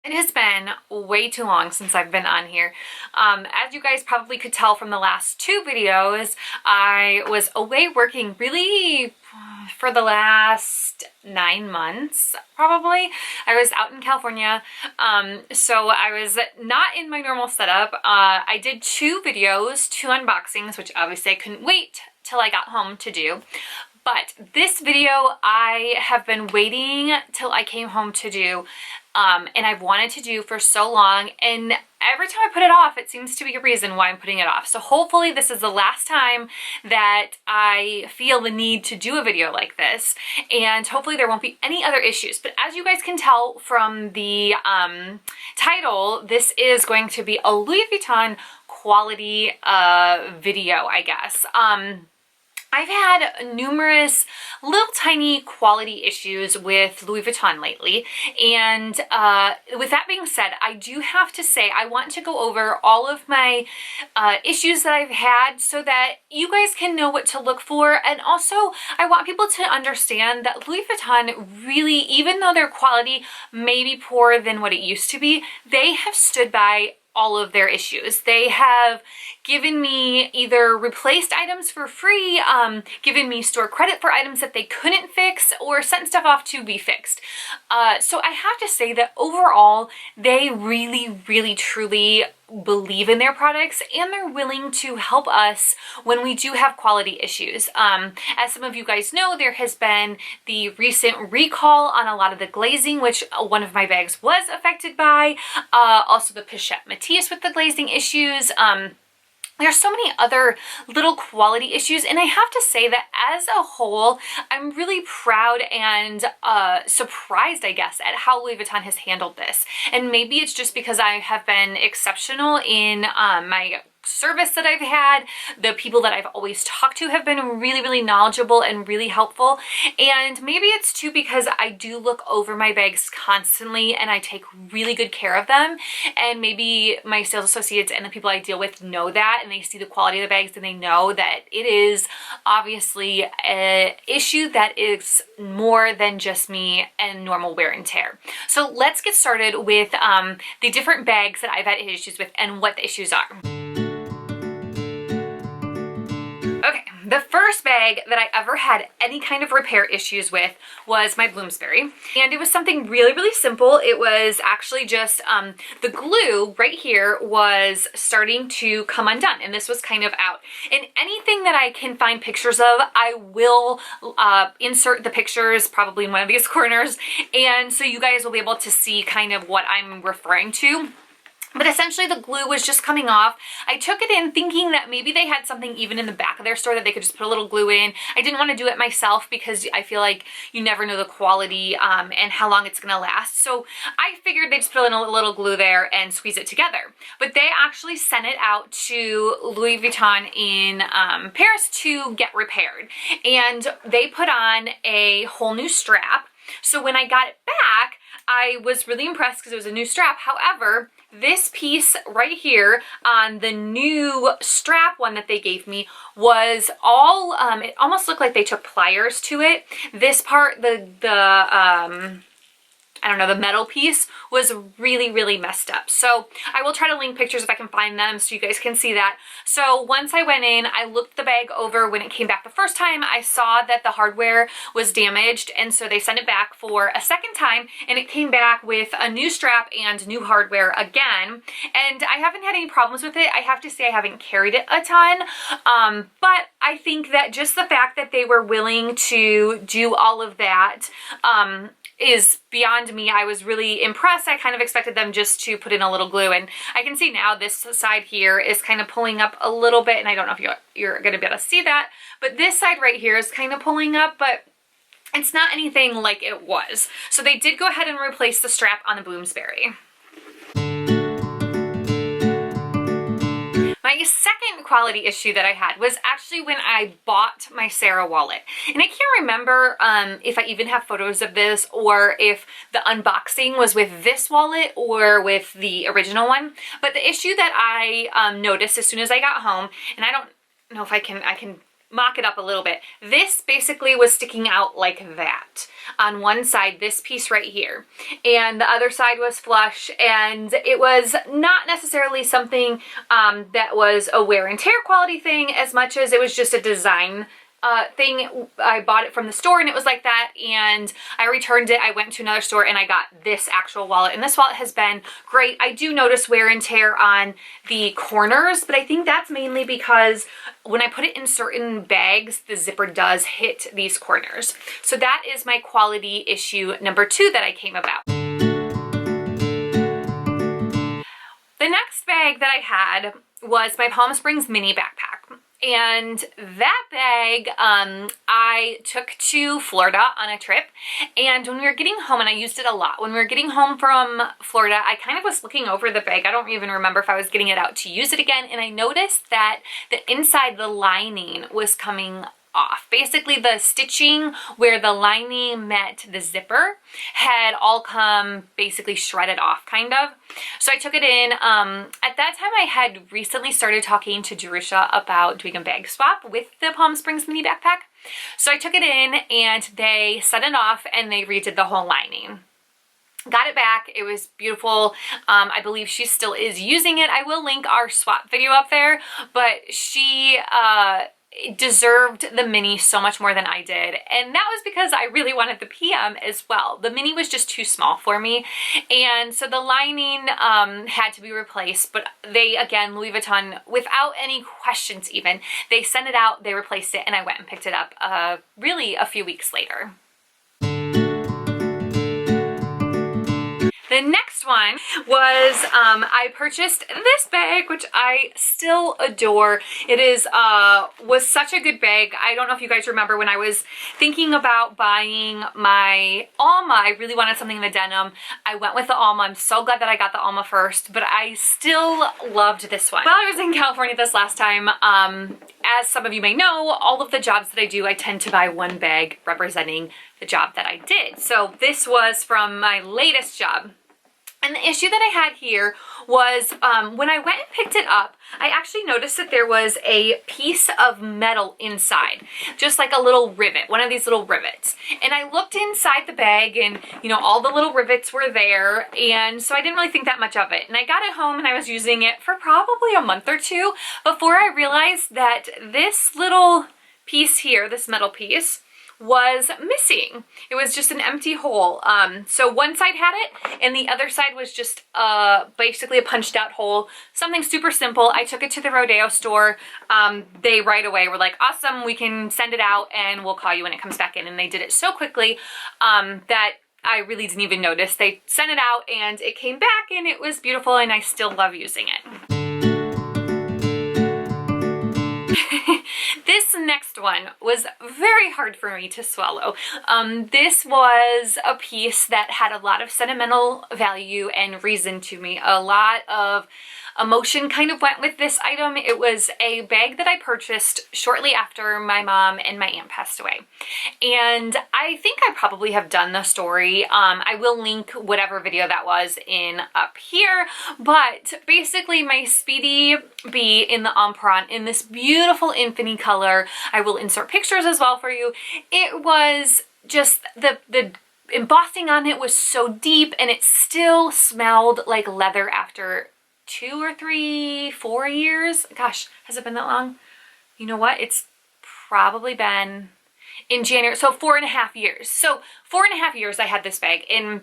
It has been way too long since I've been on here. As you guys probably could tell from the last two videos, I was away working really for the last 9 months, probably. I was out in California, so I was not in my normal setup. I did 2 videos, 2 unboxings, which obviously I couldn't wait till I got home to do. But this video I have been waiting till I came home to do, and I've wanted to do for so long, and every time I put it off, it seems to be a reason why I'm putting it off. So hopefully this is the last time that I feel the need to do a video like this, and hopefully there won't be any other issues. But as you guys can tell from the title, this is going to be a Louis Vuitton quality video, I guess. I've had numerous little tiny quality issues with Louis Vuitton lately, and with that being said, I do have to say I want to go over all of my issues that I've had so that you guys can know what to look for, and also I want people to understand that Louis Vuitton really, even though their quality may be poorer than what it used to be, they have stood by all of their issues. They have given me either replaced items for free, given me store credit for items that they couldn't fix, or sent stuff off to be fixed. So I have to say that overall, they really truly believe in their products, and they're willing to help us when we do have quality issues. As some of you guys know, there has been the recent recall on a lot of the glazing, which one of my bags was affected by. Also the Pichette Matisse with the glazing issues. There's so many other little quality issues, and I have to say that as a whole, I'm really proud and surprised, I guess, at how Louis Vuitton has handled this. And maybe it's just because I have been exceptional in my service that I've had. The people that I've always talked to have been really knowledgeable and really helpful. And maybe it's too because I do look over my bags constantly and I take really good care of them. And maybe my sales associates and the people I deal with know that, and they see the quality of the bags and they know that it is obviously an issue that is more than just me and normal wear and tear. So let's get started with the different bags that I've had issues with and what the issues are. Okay, the first bag that I ever had any kind of repair issues with was my Bloomsbury. And it was something really simple. It was actually just the glue right here was starting to come undone, and this was kind of out. And anything that I can find pictures of, I will insert the pictures probably in one of these corners, and so you guys will be able to see kind of what I'm referring to. But essentially the glue was just coming off. I took it in thinking that maybe they had something even in the back of their store that they could just put a little glue in. I didn't want to do it myself because I feel like you never know the quality and how long it's going to last. So I figured they'd just put in a little glue there and squeeze it together. But they actually sent it out to Louis Vuitton in Paris to get repaired. And they put on a whole new strap. So when I got it back, I was really impressed because it was a new strap. However, this piece right here on the new strap one that they gave me was all, it almost looked like they took pliers to it. This part, I don't know, the metal piece was really messed up. So I will try to link pictures if I can find them so you guys can see that. So once I went in, I looked the bag over when it came back the first time. I saw that the hardware was damaged, and so they sent it back for a second time, and it came back with a new strap and new hardware again. And I haven't had any problems with it. I have to say I haven't carried it a ton, but I think that just the fact that they were willing to do all of that is beyond me. I was really impressed. I kind of expected them just to put in a little glue, and I can see now this side here is kind of pulling up a little bit, and I don't know if you're going to be able to see that, but this side right here is kind of pulling up, but it's not anything like it was. So they did go ahead and replace the strap on the Bloomsbury. My second quality issue that I had was actually when I bought my Sarah wallet. And I can't remember if I even have photos of this or if the unboxing was with this wallet or with the original one. But the issue that I noticed as soon as I got home, and I don't know if I can mock it up a little bit. This basically was sticking out like that on one side, this piece right here, and the other side was flush, and it was not necessarily something that was a wear and tear quality thing as much as it was just a design thing. I bought it from the store and it was like that, and I returned it. I went to another store and I got this actual wallet, and this wallet has been great. I do notice wear and tear on the corners, but I think that's mainly because when I put it in certain bags, the zipper does hit these corners. So that is my quality issue number 2 that I came about. The next bag that I had was my Palm Springs mini backpack. And that bag I took to Florida on a trip, and when we were getting home, and I used it a lot, when we were getting home from Florida, I kind of was looking over the bag. I don't even remember if I was getting it out to use it again, and I noticed that the inside, the lining was coming off. Basically, the stitching where the lining met the zipper had all come basically shredded off, kind of. So I took it in. At that time, I had recently started talking to Jerusha about doing a bag swap with the Palm Springs mini backpack. So I took it in and they set it off and they redid the whole lining. Got it back. It was beautiful. I believe she still is using it. I will link our swap video up there, but she deserved the mini so much more than I did, and that was because I really wanted the PM as well. The mini was just too small for me, and so the lining had to be replaced, but they, again, Louis Vuitton, without any questions even, they sent it out, they replaced it, and I went and picked it up really a few weeks later. The next one was I purchased this bag, which I still adore. It is was such a good bag. I don't know if you guys remember when I was thinking about buying my Alma. I really wanted something in the denim. I went with the Alma. I'm so glad that I got the Alma first, but I still loved this one. While I was in California this last time, as some of you may know, all of the jobs that I do, I tend to buy one bag representing the job that I did. So this was from my latest job. And the issue that I had here was when I went and picked it up, I actually noticed that there was a piece of metal inside, just like a little rivet, one of these little rivets. And I looked inside the bag and, you know, all the little rivets were there. And so I didn't really think that much of it. And I got it home and I was using it for probably a month or two before I realized that this little piece here, this metal piece, was missing. It was just an empty hole. So one side had it and the other side was just basically a punched out hole. Something super simple. I took it to the Rodeo store. They right away were like, awesome, we can send it out and we'll call you when it comes back in. And they did it so quickly that I really didn't even notice. They sent it out and it came back and it was beautiful and I still love using it. This next one was very hard for me to swallow. This was a piece that had a lot of sentimental value and reason to me. A lot of emotion kind of went with this item. It was a bag that I purchased shortly after my mom and my aunt passed away. And I think I probably have done the story. I will link whatever video that was in up here. But basically my Speedy B in the Empreinte in this beautiful infinity color. I will insert pictures as well for you. It was just the embossing on it was so deep and it still smelled like leather after 2 or 3, 4 years. Gosh, has it been that long? You know what? It's probably been in January. So 4.5 years. So 4.5 years I had this bag and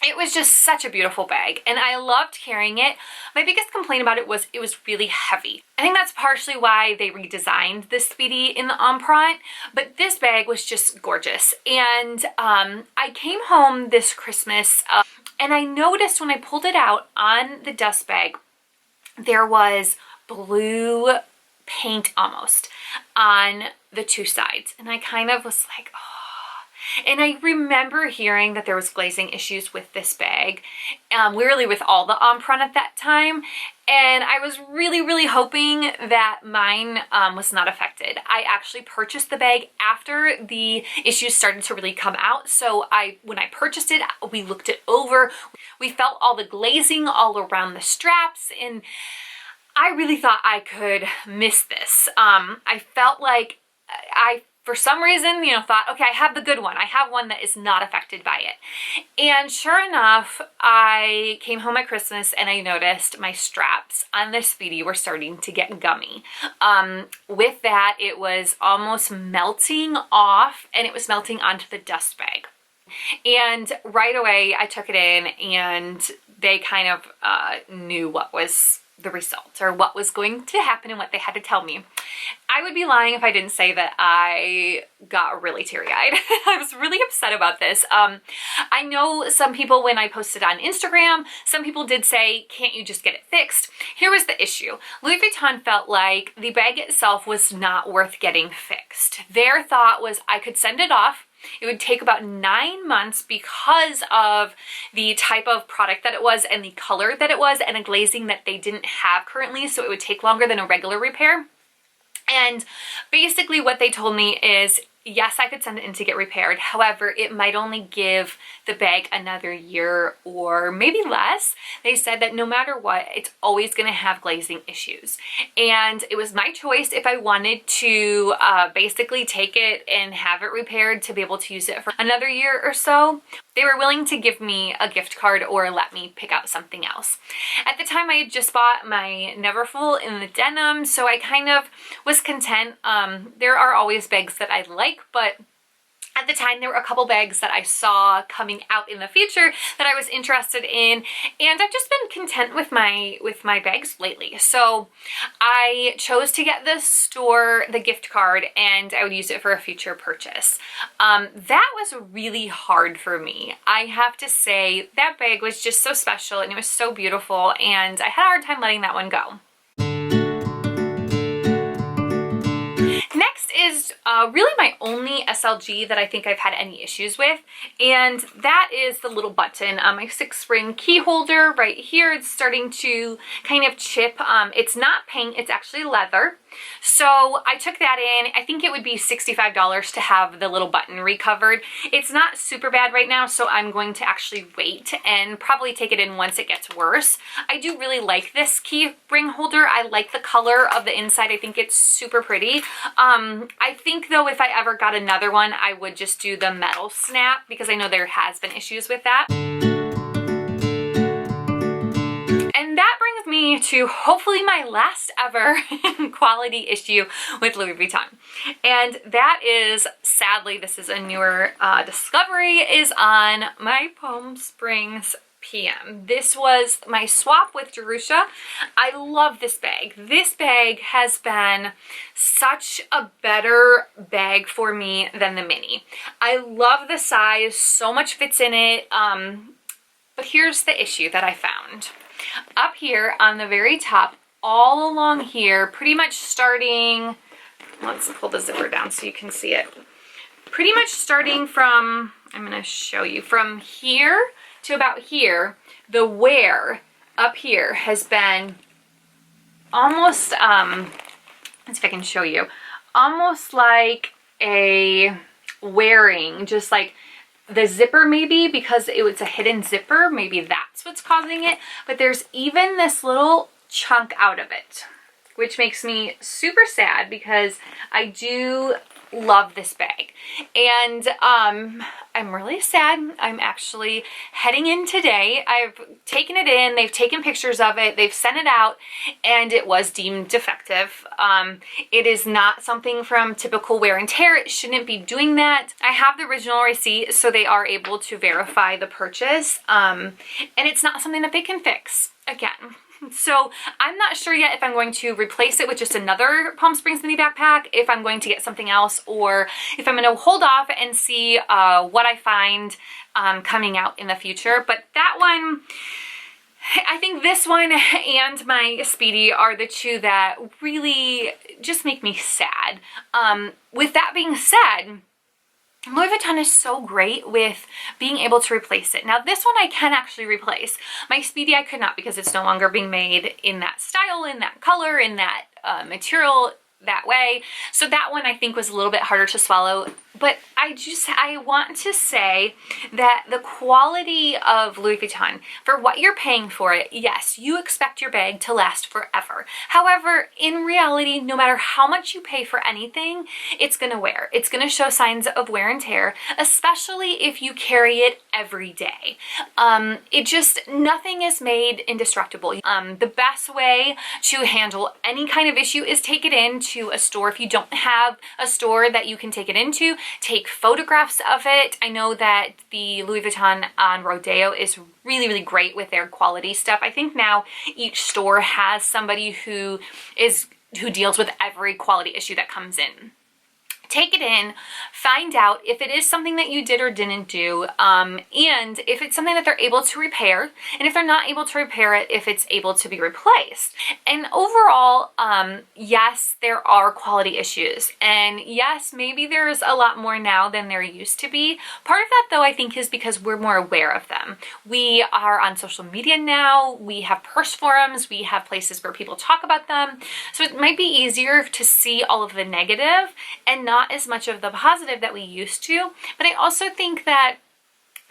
it was just such a beautiful bag and I loved carrying it. My biggest complaint about it was really heavy. I think that's partially why they redesigned this Speedy in the Empreinte, but this bag was just gorgeous. And I came home this Christmas and I noticed when I pulled it out on the dust bag, there was blue paint almost on the 2 sides. And I kind of was like, oh. And I remember hearing that there was glazing issues with this bag, really with all the Empreinte at that time. And I was really hoping that mine was not affected. I actually purchased the bag after the issues started to really come out. So when I purchased it, we looked it over. We felt all the glazing all around the straps and I really thought I could miss this. I felt like I for some reason, thought, okay, I have the good one. I have one that is not affected by it. And sure enough, I came home at Christmas and I noticed my straps on the Speedy were starting to get gummy. With that, it was almost melting off, and it was melting onto the dust bag. And right away, I took it in, and they kind of knew what was the result, or what was going to happen, and what they had to tell me. I would be lying if I didn't say that I got really teary-eyed. I was really upset about this. I know some people, when I posted on Instagram, some people did say, can't you just get it fixed? Here was the issue. Louis Vuitton felt like the bag itself was not worth getting fixed. Their thought was I could send it off. It would take about 9 months because of the type of product that it was, and the color that it was, and a glazing that they didn't have currently, so it would take longer than a regular repair. And basically what they told me is, yes, I could send it in to get repaired. However, it might only give the bag another year or maybe less. They said that no matter what, it's always going to have glazing issues. And it was my choice if I wanted to basically take it and have it repaired to be able to use it for another year or so. They were willing to give me a gift card or let me pick out something else. At the time, I had just bought my Neverfull in the denim, so I kind of was content. There are always bags that I like, but at the time, there were a couple bags that I saw coming out in the future that I was interested in, and I've just been content with my bags lately. So I chose to get the gift card, and I would use it for a future purchase. That was really hard for me. I have to say, that bag was just so special, and it was so beautiful, and I had a hard time letting that one go. Next is really my only SLG that I think I've had any issues with, and that is the little button on my 6-spring key holder right here. It's starting to kind of chip. It's not paint, it's actually leather. So I took that in. I think it would be $65 to have the little button recovered. It's not super bad right now, so I'm going to actually wait and probably take it in once it gets worse. I do really like this key ring holder. I like the color of the inside. I think it's super pretty. I think though, if I ever got another one, I would just do the metal snap, because I know there has been issues with that. And that brings me to hopefully my last ever quality issue with Louis Vuitton. And that is, sadly, this is a newer discovery, is on my Palm Springs PM. This was my swap with Jerusha. I love this bag. This bag has been such a better bag for me than the mini. I love the size, so much fits in it. But here's the issue that I found. Up here on the very top, all along here, pretty much starting, let's pull the zipper down so you can see it. Pretty much starting from, I'm going to show you, from here to about here, the wear up here has been almost, let's see if I can show you, almost like a wearing, just like the zipper maybe, because it's a hidden zipper, maybe that's what's causing it. But there's even this little chunk out of it, which makes me super sad because I do love this bag. And I'm really sad. I'm actually heading in today. I've taken it in, they've taken pictures of it, they've sent it out, and it was deemed defective. It is not something from typical wear and tear. It shouldn't be doing that. I have the original receipt, so they are able to verify the purchase, and it's not something that they can fix again. So I'm not sure yet if I'm going to replace it with just another Palm Springs mini backpack, if I'm going to get something else, or if I'm going to hold off and see what I find coming out in the future. But that one, I think this one and my Speedy are the two that really just make me sad. With that being said, Louis Vuitton is so great with being able to replace it. Now this one I can actually replace. My Speedy I could not, because it's no longer being made in that style, in that color, in that material, that way. So that one I think was a little bit harder to swallow. But I want to say that the quality of Louis Vuitton, for what you're paying for it, yes, you expect your bag to last forever. However, in reality, no matter how much you pay for anything, it's gonna wear. It's gonna show signs of wear and tear, especially if you carry it every day. Nothing is made indestructible. The best way to handle any kind of issue is take it into a store. If you don't have a store that you can take it into, take photographs of it. I know that the Louis Vuitton on Rodeo is really, really great with their quality stuff. I think now each store has somebody who deals with every quality issue that comes in. Take it in, find out if it is something that you did or didn't do, and if it's something that they're able to repair, and if they're not able to repair it, if it's able to be replaced. And overall, yes, there are quality issues, and yes, maybe there's a lot more now than there used to be. Part of that, though, I think is because we're more aware of them. We are on social media now, we have purse forums, we have places where people talk about them, so it might be easier to see all of the negative and not as much of the positive that we used to. But I also think that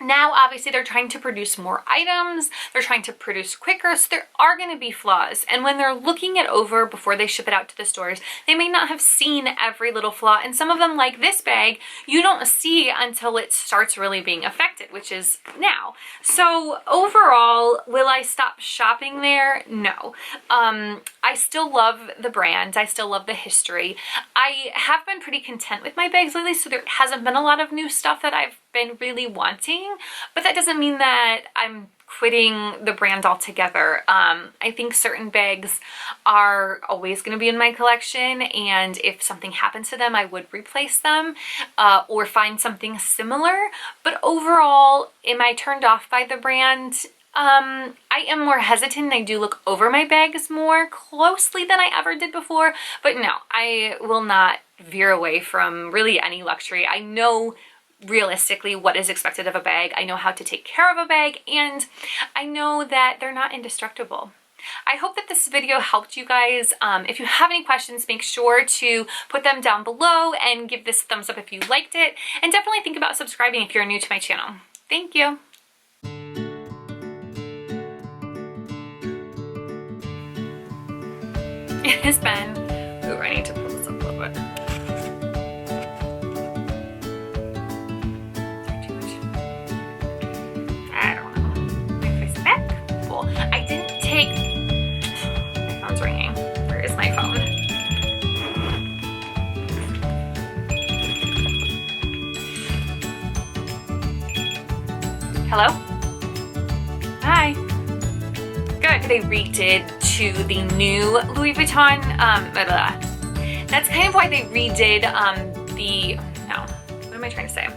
now, obviously, they're trying to produce more items, they're trying to produce quicker, so there are going to be flaws. And when they're looking it over before they ship it out to the stores, they may not have seen every little flaw. And some of them, like this bag, you don't see until it starts really being affected, which is now. So overall, will I stop shopping there? No. I still love the brand. I still love the history. I have been pretty content with my bags lately, so there hasn't been a lot of new stuff that I've been really wanting, but that doesn't mean that I'm quitting the brand altogether. I think certain bags are always going to be in my collection, and if something happens to them, I would replace them or find something similar. But overall, am I turned off by the brand? I am more hesitant. I do look over my bags more closely than I ever did before, but no, I will not veer away from really any luxury. I know realistically what is expected of a bag. I know how to take care of a bag, and I know that they're not indestructible. I hope that this video helped you guys. If you have any questions, make sure to put them down below and give this a thumbs up if you liked it, and definitely think about subscribing if you're new to my channel. Thank you. It has been, ooh, I need to pull this up a little bit. I don't know. My face back? Cool. I didn't take, my phone's ringing. Where is my phone? Hello? Hi. Good. They redid to the new Louis Vuitton. That's kind of why they redid what am I trying to say?